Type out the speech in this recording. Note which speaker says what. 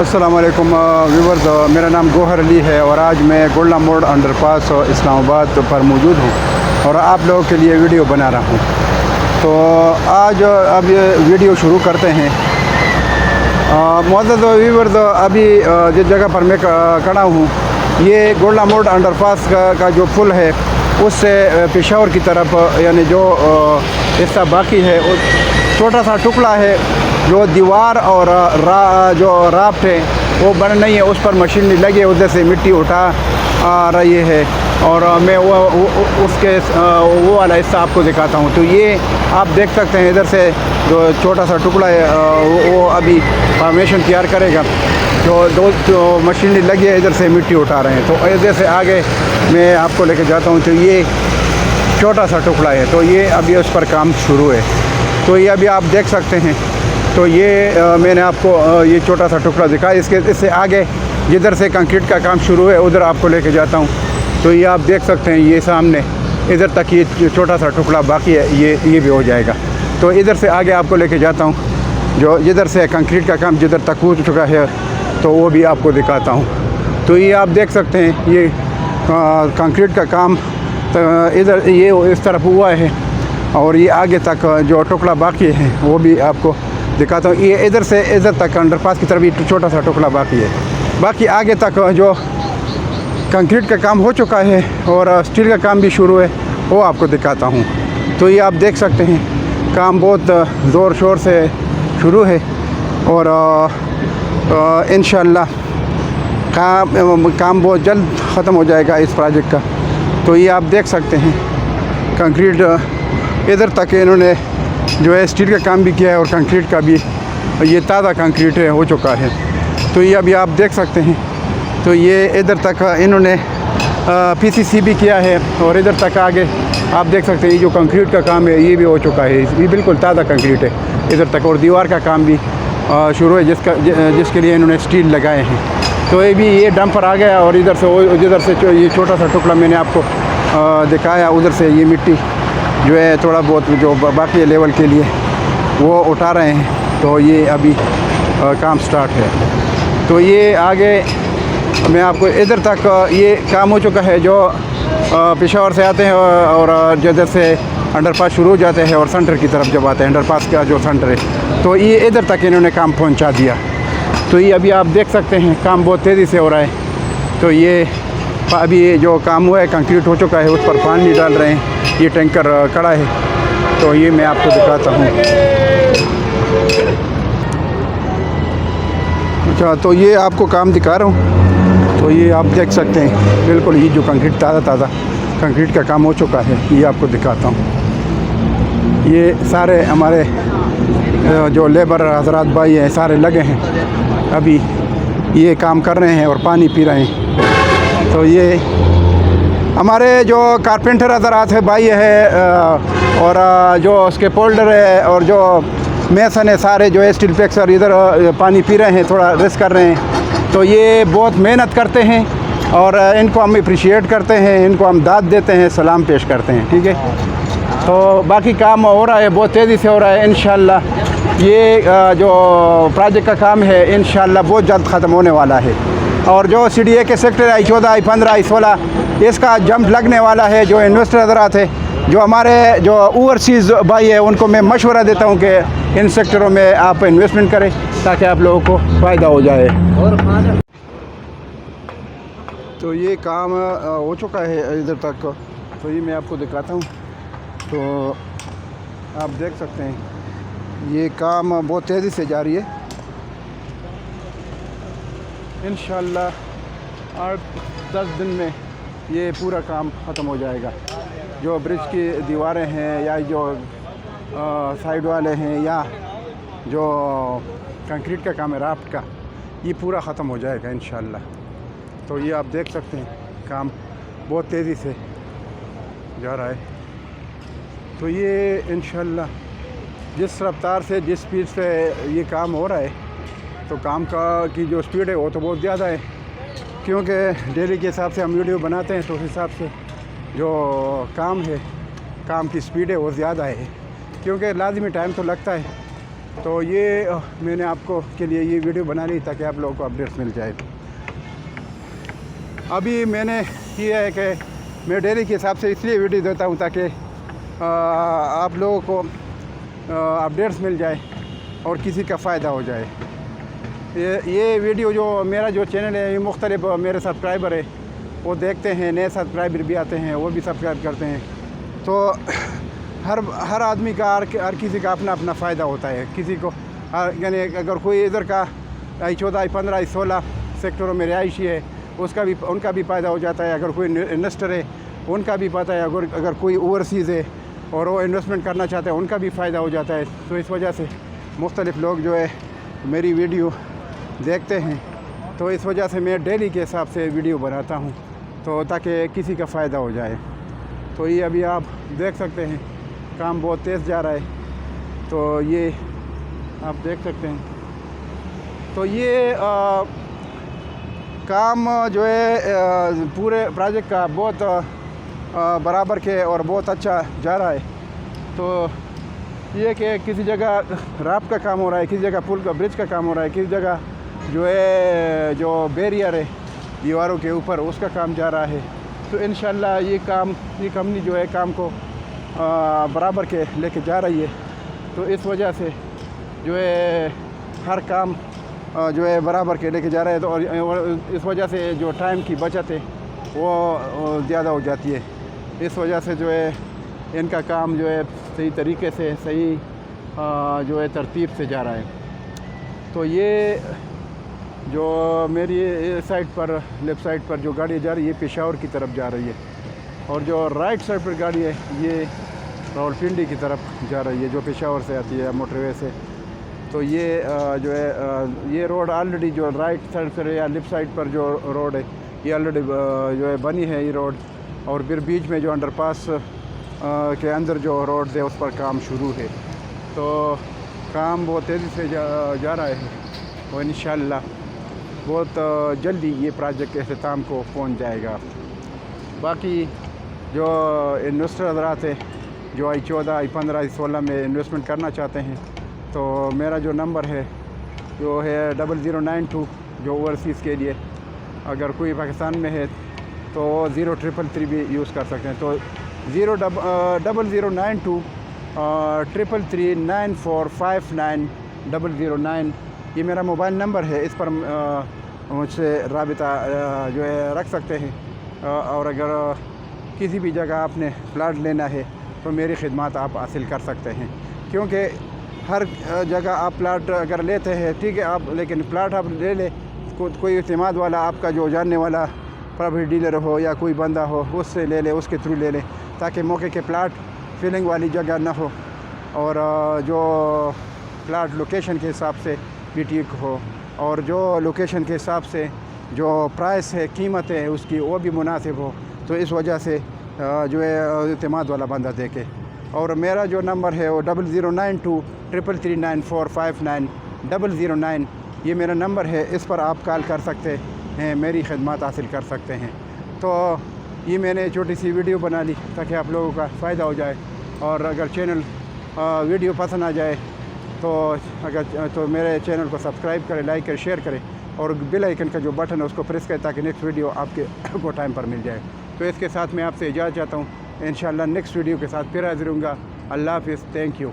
Speaker 1: अस्सलाम वालेकुम व्यूवर्स, मेरा नाम गोहर अली है और आज मैं गोल्डा मोड़ अंडरपास इस्लामाबाद पर मौजूद हूँ और आप लोगों के लिए वीडियो बना रहा हूँ। तो आज अब ये वीडियो शुरू करते हैं। मुअज़्ज़ज़ व्यूवर्स, अभी जिस जगह पर मैं खड़ा हूँ ये गोल्डा मोड़ अंडरपास का जो पुल है उससे पेशावर की तरफ यानी जो हिस्सा बाकी है वो छोटा सा टुकड़ा है जो दीवार और जो राफ्ट है वो बन नहीं है, उस पर मशीन नहीं लगी है, उधर से मिट्टी उठा रही है और मैं उसके वो वाला हिस्सा आपको दिखाता हूँ। तो ये आप देख सकते हैं इधर से जो छोटा सा टुकड़ा है वो अभी फॉर्मेशन तैयार करेगा। जो मशीन लगी है इधर से मिट्टी उठा रहे हैं। तो इधर से आगे मैं आपको लेके जाता हूँ। तो ये छोटा सा टुकड़ा है, तो ये अभी उस पर काम शुरू है। तो ये अभी आप देख सकते हैं। तो ये मैंने आपको ये छोटा सा टुकड़ा दिखाया। इससे आगे जिधर से कंक्रीट का काम शुरू है उधर आपको लेके जाता हूँ। तो ये आप देख सकते हैं, ये सामने इधर तक ये छोटा सा टुकड़ा बाकी है, ये भी हो जाएगा। तो इधर से आगे आपको लेके जाता हूँ, जो जिधर से कंक्रीट का काम जिधर तक हो चुका है तो वो भी आपको दिखाता हूँ। तो ये आप देख सकते हैं, ये कंक्रीट का काम इधर ये इस तरफ हुआ है और ये आगे तक जो टुकड़ा बाकी है वो भी आपको दिखाता हूँ। ये इधर से इधर तक अंडरपास की तरफ ये छोटा सा टुकड़ा बाकी है। बाकी आगे तक जो कंक्रीट का काम हो चुका है और स्टील का काम भी शुरू है वो आपको दिखाता हूँ। तो ये आप देख सकते हैं, काम बहुत ज़ोर शोर से शुरू है और इंशाअल्लाह काम बहुत जल्द ख़त्म हो जाएगा इस प्रोजेक्ट का। तो ये आप देख सकते हैं, कंक्रीट इधर तक इन्होंने जो है स्टील का काम भी किया है और कंक्रीट का भी ये ताज़ा कंक्रीट है हो चुका है। तो ये अभी आप देख सकते हैं। तो ये इधर तक इन्होंने पीसीसी भी किया है और इधर तक आगे आप देख सकते हैं ये जो कंक्रीट का काम है ये भी हो चुका है। ये बिल्कुल ताज़ा कंक्रीट है इधर तक और दीवार का काम भी शुरू है जिसके लिए इन्होंने स्टील लगाए हैं। तो ये भी ये डंपर आ गया और इधर से जिधर से ये छोटा सा टुकड़ा मैंने आपको दिखाया उधर से ये मिट्टी जो है थोड़ा बहुत जो बाकी लेवल के लिए वो उठा रहे हैं। तो ये अभी काम स्टार्ट है। तो ये आगे मैं आपको इधर तक ये काम हो चुका है जो पेशावर से आते हैं और जिधर से अंडरपास शुरू हो जाते हैं और सेंटर की तरफ जब आते हैं अंडरपास का जो सेंटर है तो ये इधर तक इन्होंने काम पहुंचा दिया। तो ये अभी आप देख सकते हैं काम बहुत तेज़ी से हो रहा है। तो ये अभी जो काम हुआ है कंक्रीट हो चुका है, उस पर पानी डाल रहे हैं, ये टैंकर खड़ा है। तो ये मैं आपको दिखाता हूँ। अच्छा, तो ये आपको काम दिखा रहा हूँ। तो ये आप देख सकते हैं बिल्कुल ये जो कंक्रीट ताज़ा कंक्रीट का काम हो चुका है ये आपको दिखाता हूँ। ये सारे हमारे जो लेबर हज़रात भाई हैं सारे लगे हैं, अभी ये काम कर रहे हैं और पानी पी रहे हैं। तो ये हमारे जो कारपेंटर हज़रात है भाई है और जो उसके पोल्डर है और जो मेसन है सारे जो है स्टील फिक्सर इधर पानी पी रहे हैं, थोड़ा रेस्ट कर रहे हैं। तो ये बहुत मेहनत करते हैं और इनको हम अप्रिशिएट करते हैं, इनको हम दाद देते हैं, सलाम पेश करते हैं। ठीक है। तो बाकी काम हो रहा है, बहुत तेज़ी से हो रहा है। इंशाल्लाह ये जो प्रोजेक्ट का काम है इंशाल्लाह बहुत जल्द ख़त्म होने वाला है। और जो CDA के सेक्टर I14 I15 I16 इसका जंप लगने वाला है। जो इन्वेस्टर हज़रात है, जो हमारे जो ओवरसीज़ भाई है, उनको मैं मशवरा देता हूँ कि इन सेक्टरों में आप इन्वेस्टमेंट करें ताकि आप लोगों को फ़ायदा हो जाए। तो ये काम हो चुका है इधर तक। तो ये मैं आपको दिखाता हूँ। तो आप देख सकते हैं ये काम बहुत तेज़ी से जारी है। इंशाल्लाह 8-10 दिन में ये पूरा काम ख़त्म हो जाएगा। जो ब्रिज की दीवारें हैं या जो साइड वाले हैं या जो कंक्रीट का काम है राफ्ट का, ये पूरा ख़त्म हो जाएगा इंशाल्लाह। तो ये आप देख सकते हैं काम बहुत तेज़ी से जा रहा है। तो ये इंशाल्लाह जिस रफ्तार से जिस स्पीड से ये काम हो रहा है, तो काम का की जो स्पीड है वो तो बहुत ज़्यादा है, क्योंकि डेली के हिसाब से हम वीडियो बनाते हैं तो उस हिसाब से जो काम है काम की स्पीड है वो ज़्यादा है, क्योंकि लाजमी टाइम तो लगता है तो ये मैंने आपको के लिए ये वीडियो बना ली ताकि आप लोगों को अपडेट्स मिल जाए। अभी मैंने किया है कि मैं डेली के हिसाब से इसलिए वीडियो देता हूँ ताकि आप लोगों को अपडेट्स मिल जाए और किसी का फ़ायदा हो जाए। ये वीडियो जो मेरा जो चैनल है, ये मुख्तलिफ मेरे सब्सक्राइबर है वो देखते हैं, नए सब्सक्राइबर भी आते हैं, वो भी सब्सक्राइब करते हैं। तो हर आदमी का हर किसी का अपना अपना फ़ायदा होता है। किसी को यानी अगर कोई इधर का I14, I15, I16 सेक्टरों में रिहायशी है उनका भी फ़ायदा हो जाता है। अगर कोई इन्वेस्टर है उनका भी पता है। अगर कोई ओवरसीज़ है और वो इन्वेस्टमेंट करना चाहते हैं उनका भी फ़ायदा हो जाता है। तो इस वजह से मुख्तलिफ़ लोग जो है मेरी वीडियो देखते हैं, तो इस वजह से मैं डेली के हिसाब से वीडियो बनाता हूँ तो ताकि किसी का फ़ायदा हो जाए। तो ये अभी आप देख सकते हैं काम बहुत तेज़ जा रहा है, तो ये आप देख सकते हैं। तो ये काम जो है पूरे प्रोजेक्ट का बहुत बराबर के और बहुत अच्छा जा रहा है। तो ये कि किसी जगह राप का काम हो रहा है, किसी जगह पुल का ब्रिज का काम हो रहा है, किसी जगह जो है जो बैरियर है दीवारों के ऊपर उसका काम जा रहा है। तो इंशाल्लाह ये कंपनी जो है काम को बराबर के लेके जा रही है। तो इस वजह से जो है हर काम जो है बराबर के लेके जा रहा है। तो और इस वजह से जो टाइम की बचत है वो ज़्यादा हो जाती है। इस वजह से जो है इनका काम जो है सही तरीके से सही जो है तरतीब से जा रहा है। तो ये जो मेरी साइड पर लेफ़्ट साइड पर जो गाड़ी जा रही है पेशावर की तरफ जा रही है, और जो राइट साइड पर गाड़ी है ये रावलपिंडी की तरफ जा रही है जो पेशावर से आती है मोटरवे से। तो ये जो है ये रोड ऑलरेडी जो राइट साइड से या लेफ़्ट साइड पर जो रोड है ये ऑलरेडी जो है बनी है ये रोड, और फिर बीच में जो अंडरपास के अंदर जो रोड है उस पर काम शुरू है। तो काम बहुत तेज़ी से जा रहा है और इंशाल्लाह बहुत जल्दी ये प्रोजेक्ट के अख्ताम को पहुंच जाएगा। बाकी जो इन्वेस्टर हज़रात है जो I14, I15, I16 में इन्वेस्टमेंट करना चाहते हैं तो मेरा जो नंबर है जो है 0092 जो ओवरसीज़ के लिए, अगर कोई पाकिस्तान में है तो 0333 भी यूज़ कर सकते हैं। तो 0092 333 9459 009 ये मेरा मोबाइल नंबर है। इस पर मुझसे राबिता जो है रख सकते हैं। और अगर किसी भी जगह आपने प्लाट लेना है तो मेरी खिदमत आप हासिल कर सकते हैं, क्योंकि हर जगह आप प्लाट अगर लेते हैं ठीक है आप, लेकिन प्लाट आप ले ले कोई इत्मीनान वाला आपका जो जानने वाला प्रॉपर्टी डीलर हो या कोई बंदा हो उससे ले ले, उसके थ्रू ले ले, ताकि मौके के प्लाट फीलिंग वाली जगह ना हो और जो प्लाट लोकेशन के हिसाब से भी ठीक हो, और जो लोकेशन के हिसाब से जो प्राइस है कीमत है उसकी वो भी मुनासिब हो। तो इस वजह से जो है इत्मीनान वाला बंदा देखे। और मेरा जो नंबर है वो 0092 333 9459 009 ये मेरा नंबर है। इस पर आप कॉल कर सकते हैं, मेरी खिदमत हासिल कर सकते हैं। तो ये मैंने छोटी सी वीडियो बना ली ताकि आप लोगों का फ़ायदा हो जाए। और अगर चैनल वीडियो पसंद आ जाए तो मेरे चैनल को सब्सक्राइब करें, लाइक करें, शेयर करें और बेल आइकन का जो बटन है उसको प्रेस करें ताकि नेक्स्ट वीडियो आपके को टाइम पर मिल जाए। तो इसके साथ मैं आपसे इजाज़त चाहता हूँ। इंशाल्लाह नेक्स्ट वीडियो के साथ फिर हाज़िर होऊंगा। अल्लाह हाफ़िज़, थैंक यू।